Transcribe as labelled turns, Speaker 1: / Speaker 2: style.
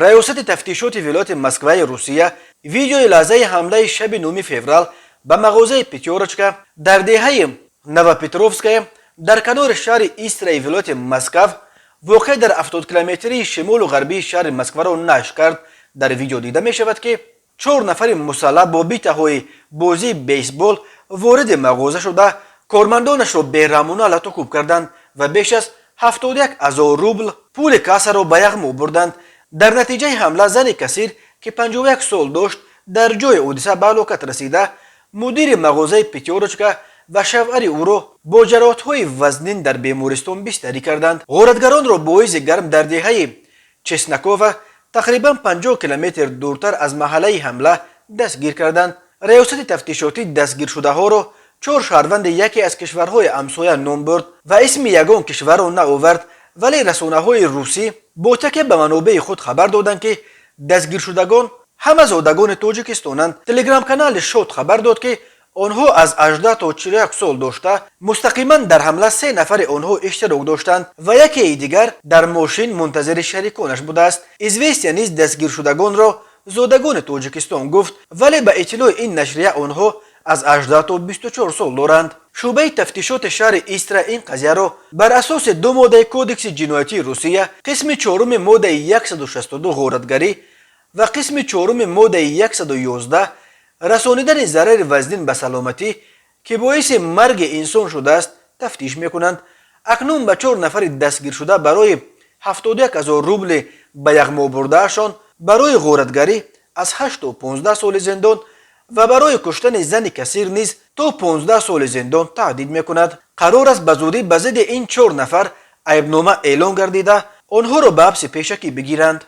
Speaker 1: ریاست تفتیشات ولایت مسکو روسیه ویدیوی لحظه حمله شب 9 فوریه به مغازه پیتیورچکا در دهه نوپتروفسک در کنار شهر ایسترای ولایت مسکو واقع در 70 کیلومتری شمال و غربی شهر مسکو را نشر کرد. در ویدیو دیده می شود که 4 نفر مسلح با بیتهای بازی بیسبول وارد مغازه شده کارمندانش را بیرحمانه لطو کردند و بیش از 71,000 روبل پول کاسه را به یغما بردند. در نتیجه حمله زن کثیر که 51 سال داشت در جای حادثه به هلاکت رسیده. مدیر مغازه پیتیورچکا و شوهر او را با جراحت‌های وزنین در بیمارستان بستری کردند. غارتگران را با ایز گرم در دهه چسنکوف تقریبا 50 کیلومتر دورتر از محله حمله دستگیر کردند. ریاست تفتیشاتی دستگیر شده ها را 4 شهروند یکی از کشورهای همسایه نام برد و اسم یگان کشور را نآورد، ولی رسانه‌های روسی با تکیه به منابع خود خبر دادند که دستگیر شدگان همه زادگان تاجیکستانند. تلگرام کانال شوت خبر داد که آنها از 18 تا 41 سال داشته مستقیما در حمله 3 نفر آنها اشتراک داشتند و یکی دیگر در ماشین منتظر شریکانش بوده است. ایزوستیا نیز دستگیر شدگان را زادگان تاجیکستان گفت، ولی به اطلاع این نشریه آنها از 18 تا 24 سال دارند. شعبه تفتیشات شهر ایسترا این قضیه را بر اساس 2 ماده کودکس جنایتی روسیه قسم 4 ماده 162 غارتگری و قسم 4 ماده 111 رسانیدن ضرر وزنین به سلامتی که باعث مرگ انسان شده است تفتیش میکنند. اکنون به 4 نفر دستگیر شده برای 71,000 روبل به یغما بردهشان برای غارتگری از 8 تا 15 سال زندان و برای کشتن زن کثیر نیز تا 15 سال زندان تهدید میکند. قرار است به زودی به ضد این 4 نفر عیبنامه اعلان گردیده آنها را به حبس پیشکی بگیرند.